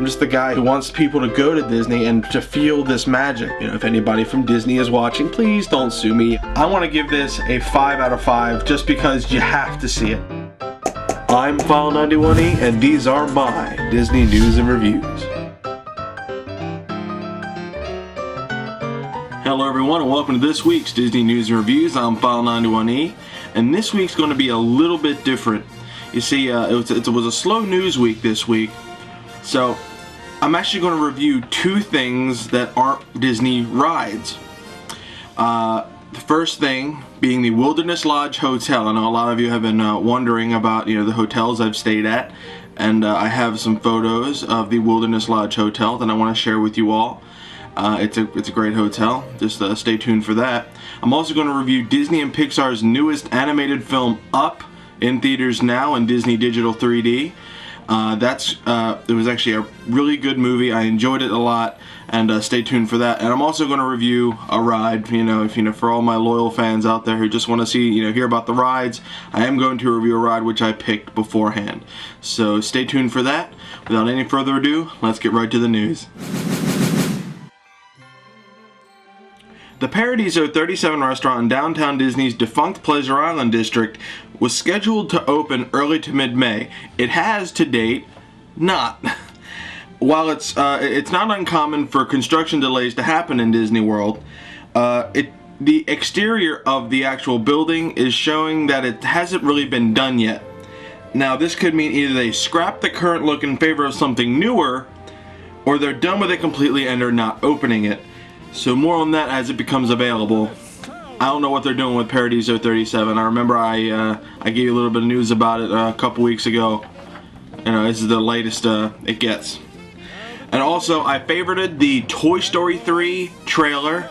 I'm just the guy who wants people to go to Disney and to feel this magic. You know, if anybody from Disney is watching, please don't sue me. I want to give this a 5 out of 5 just because you have to see it. I'm File91e, and these are my Disney news and reviews. Hello everyone, and welcome to this week's Disney News and Reviews. I'm File91e, and this week's going to be a little bit different. You see, it was a slow news week this week, so I'm actually going to review two things that aren't Disney rides. The first thing being the Wilderness Lodge Hotel. I know a lot of you have been wondering about, you know, the hotels I've stayed at, and I have some photos of the Wilderness Lodge Hotel that I want to share with you all. It's a great hotel. Just stay tuned for that. I'm also going to review Disney and Pixar's newest animated film, Up, in theaters now in Disney Digital 3D. It was actually a really good movie. I enjoyed it a lot, and stay tuned for that. And I'm also going to review a ride. For all my loyal fans out there who just want to see, hear about the rides, I am going to review a ride which I picked beforehand. So stay tuned for that. Without any further ado, let's get right to the news. The Paradiso 37 restaurant in downtown Disney's defunct Pleasure Island district was scheduled to open early to mid-May. It has to date not. While it's not uncommon for construction delays to happen in Disney World, the exterior of the actual building is showing that it hasn't really been done yet. Now this could mean either they scrap the current look in favor of something newer, or they're done with it completely and are not opening it. So more on that as it becomes available. I don't know what they're doing with Paradiso 37. I remember I gave you a little bit of news about it a couple weeks ago. This is the latest it gets. And also, I favorited the Toy Story 3 trailer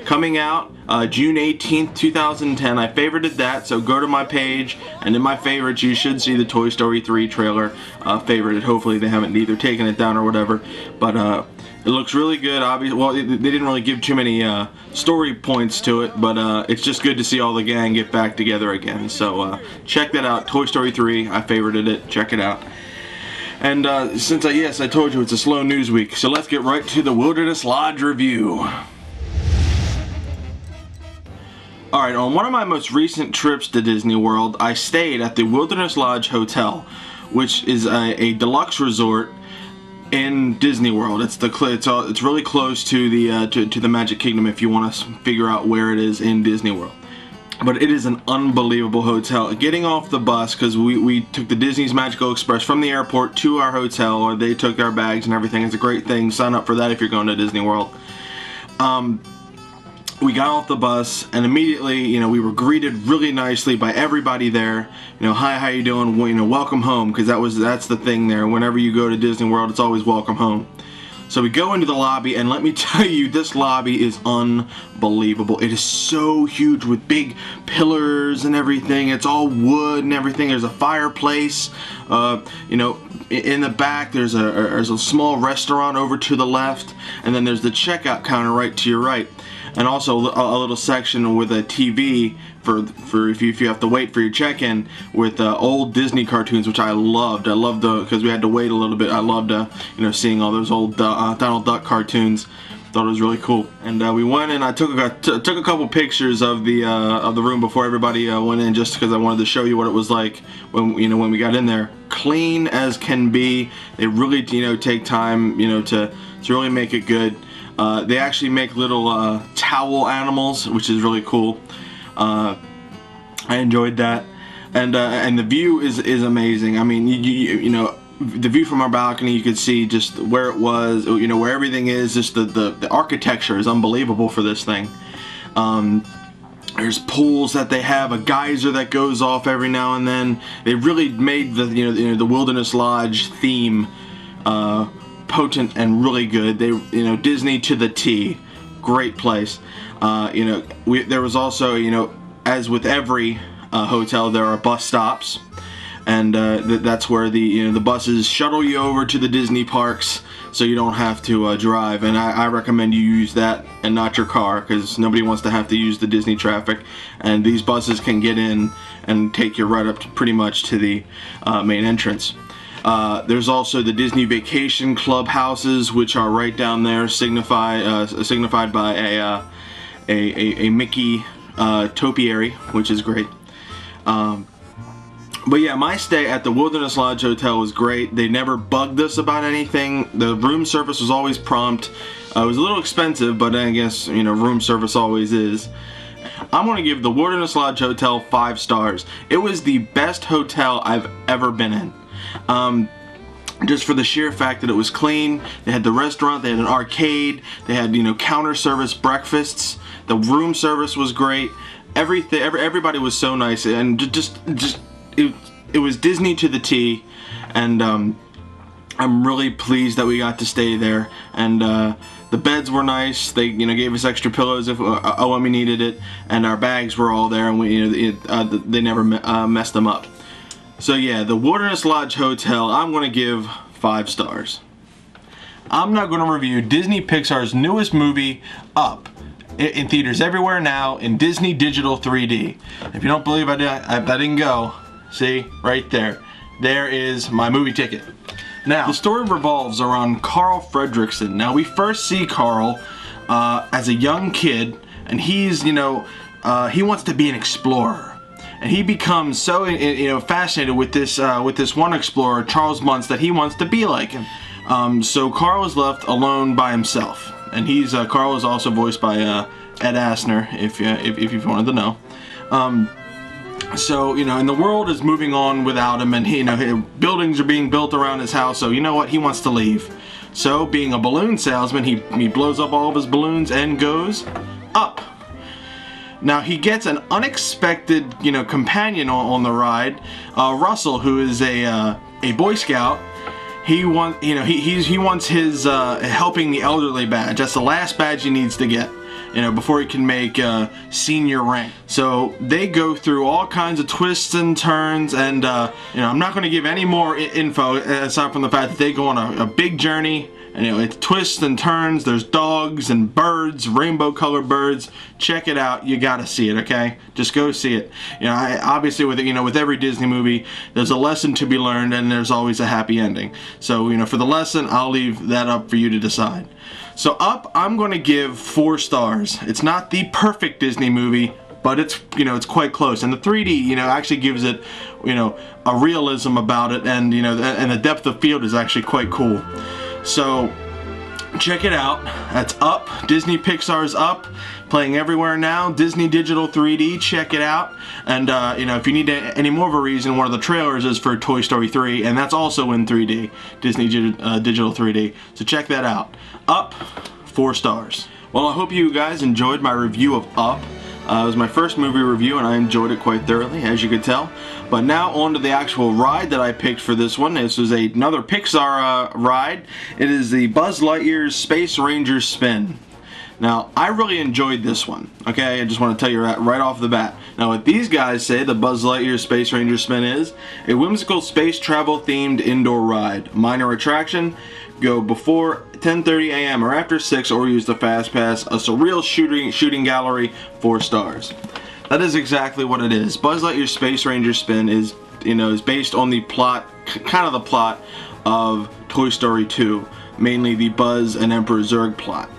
coming out June 18th, 2010. I favorited that, so go to my page, and in my favorites you should see the Toy Story 3 trailer favorited. Hopefully they haven't either taken it down or whatever, but it looks really good. Obviously, well, they didn't really give too many story points to it, but it's just good to see all the gang get back together again. So check that out, Toy Story 3. I favorited it. Check it out. And since I told you it's a slow news week, so let's get right to the Wilderness Lodge review. Alright, on one of my most recent trips to Disney World, I stayed at the Wilderness Lodge Hotel, which is a deluxe resort in Disney World. It's really close to the Matgic Kingdom if you want to figure out where it is in Disney World. But it is an unbelievable hotel. Getting off the bus, because we took the Disney's Magical Express from the airport to our hotel, or they took our bags and everything. It's a great thing. Sign up for that if you're going to Disney World. We got off the bus, and immediately, we were greeted really nicely by everybody there. Hi, how you doing? Welcome home, because that's the thing there. Whenever you go to Disney World, it's always welcome home. So we go into the lobby, and let me tell you, this lobby is unbelievable. It is so huge with big pillars and everything. It's all wood and everything. There's a fireplace. In the back, there's a small restaurant over to the left, and then there's the checkout counter right to your right. And also a little section with a TV for if you have to wait for your check-in with old Disney cartoons, which I loved. I loved because we had to wait a little bit. I loved seeing all those old Donald Duck cartoons. Thought it was really cool. And we went and I took a couple pictures of the room before everybody went in, just because I wanted to show you what it was like when we got in there. Clean as can be. They really take time to really make it good. They actually make little towel animals, which is really cool. I enjoyed that, and the view is amazing. I mean, the view from our balcony, you could see just where it was, where everything is. Just the architecture is unbelievable for this thing. There's pools that they have, a geyser that goes off every now and then. They really made the Wilderness Lodge theme potent and really good. Disney to the T. Great place. There was also, as with every hotel, there are bus stops, and that's where the buses shuttle you over to the Disney parks, so you don't have to drive. And I recommend you use that and not your car, because nobody wants to have to use the Disney traffic. And these buses can get in and take you right up to pretty much to the main entrance. There's also the Disney Vacation Club houses, which are right down there, signified by a Mickey topiary, which is great. But yeah, my stay at the Wilderness Lodge Hotel was great. They never bugged us about anything. The room service was always prompt. It was a little expensive, but I guess, you know, room service always is. I'm going to give the Wilderness Lodge Hotel 5 stars. It was the best hotel I've ever been in. Just for the sheer fact that it was clean. They had the restaurant, they had an arcade, they had, you know, counter service breakfasts. The room service was great. Everybody was so nice, and it was Disney to the T, and I'm really pleased that we got to stay there. And the beds were nice. They, you know, gave us extra pillows if when we needed it, and our bags were all there, and we, you know, they never messed them up. So yeah, the Wilderness Lodge Hotel, I'm going to give 5 stars. I'm now going to review Disney Pixar's newest movie, Up, in theaters everywhere now in Disney Digital 3D. If you don't believe I didn't go, see, right there. There is my movie ticket. Now, the story revolves around Carl Fredricksen. Now, we first see Carl as a young kid, and he's, you know, he wants to be an explorer. And he becomes so, you know, fascinated with this one explorer, Charles Muntz, that he wants to be like him. So Carl is left alone by himself. And Carl is also voiced by Ed Asner, if you wanted to know. So, you know, and the world is moving on without him, and you know, buildings are being built around his house, so you know what, he wants to leave. So, being a balloon salesman, he blows up all of his balloons and goes up. Now, he gets an unexpected, you know, companion on the ride, Russell, who is a Boy Scout. He wants his helping the elderly badge. That's the last badge he needs to get, you know, before he can make senior rank. So they go through all kinds of twists and turns, and you know, I'm not going to give any more info aside from the fact that they go on a big journey. And, you know, it's twists and turns. There's dogs and birds, rainbow-colored birds. Check it out. You gotta see it, okay? Just go see it. You know, obviously, with every Disney movie, there's a lesson to be learned, and there's always a happy ending. So, you know, for the lesson, I'll leave that up for you to decide. So, Up, I'm going to give 4 stars. It's not the perfect Disney movie, but it's, you know, it's quite close. And the 3D, you know, actually gives it, you know, a realism about it, and, you know, and the depth of field is actually quite cool. So, check it out. That's Up. Disney Pixar's Up. Playing everywhere now. Disney Digital 3D. Check it out. And, you know, if you need any more of a reason, one of the trailers is for Toy Story 3, and that's also in 3D. Disney Digital 3D. So check that out. Up. 4 stars. Well, I hope you guys enjoyed my review of Up. It was my first movie review, and I enjoyed it quite thoroughly, as you could tell. But now on to the actual ride that I picked for this one. This was another Pixar ride. It is the Buzz Lightyear's Space Ranger Spin. Now, I really enjoyed this one, okay? I just want to tell you right off the bat. Now, what these guys say the Buzz Lightyear Space Ranger Spin is, a whimsical space travel themed indoor ride. Minor attraction, go before 10:30 a.m. or after 6, or use the Fast Pass. A surreal shooting gallery, 4 stars. That is exactly what it is. Buzz Lightyear's Space Ranger Spin is, you know, is based on the plot, kind of the plot of Toy Story 2, mainly the Buzz and Emperor Zurg plot.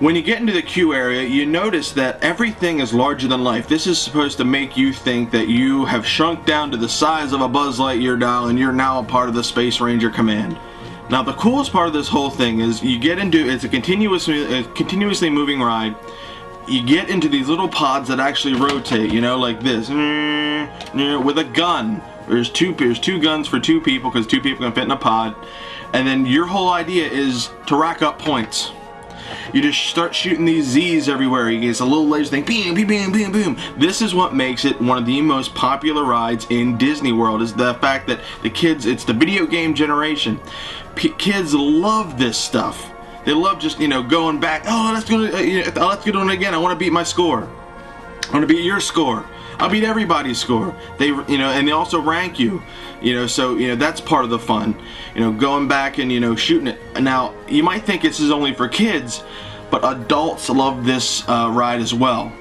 When you get into the queue area, you notice that everything is larger than life. This is supposed to make you think that you have shrunk down to the size of a Buzz Lightyear doll, and you're now a part of the Space Ranger Command. Now, the coolest part of this whole thing is you get into, it's a continuously moving ride. You get into these little pods that actually rotate, you know, like this, with a gun. There's two guns for 2 people, because 2 people can fit in a pod. And then your whole idea is to rack up points. You just start shooting these Z's everywhere. You get a little laser thing, boom, boom, boom, boom. This is what makes it one of the most popular rides in Disney World, is the fact that the kids, it's the video game generation. Kids love this stuff. They love just, you know, going back. Oh, let's go do it again. I want to beat my score. I want to beat your score. I'll beat everybody's score. They, you know, and they also rank you. You know, so, you know, that's part of the fun. You know, going back and, you know, shooting it. Now, you might think this is only for kids, but adults love this ride as well.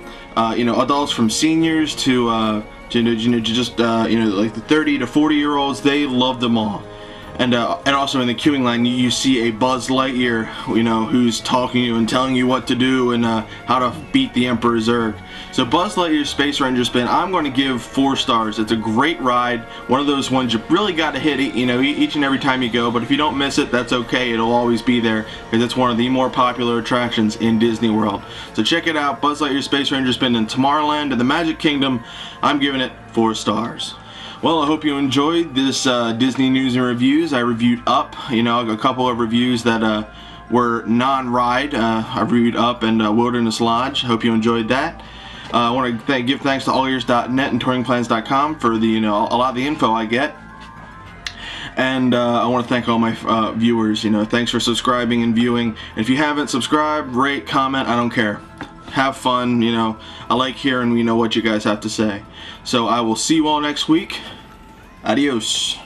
You know, adults from seniors to just like the 30 to 40-year-olds, they love them all. And also in the queuing line, you see a Buzz Lightyear, who's talking to you and telling you what to do and how to beat the Emperor Zurg. So Buzz Lightyear Space Ranger Spin, I'm going to give 4 stars. It's a great ride, one of those ones you really got to hit it, each and every time you go. But if you don't miss it, that's okay. It'll always be there because it's one of the more popular attractions in Disney World. So check it out, Buzz Lightyear Space Ranger Spin in Tomorrowland and the Magic Kingdom. I'm giving it 4 stars. Well, I hope you enjoyed this Disney news and reviews. I reviewed Up, a couple of reviews that were non-ride. I reviewed Up and Wilderness Lodge. Hope you enjoyed that. I want to give thanks to LightyearSRS and touringplans.com for the a lot of the info I get. And I want to thank all my viewers. Thanks for subscribing and viewing. And if you haven't subscribed, rate, comment, I don't care. Have fun. I like hearing what you guys have to say. So I will see you all next week. Adios.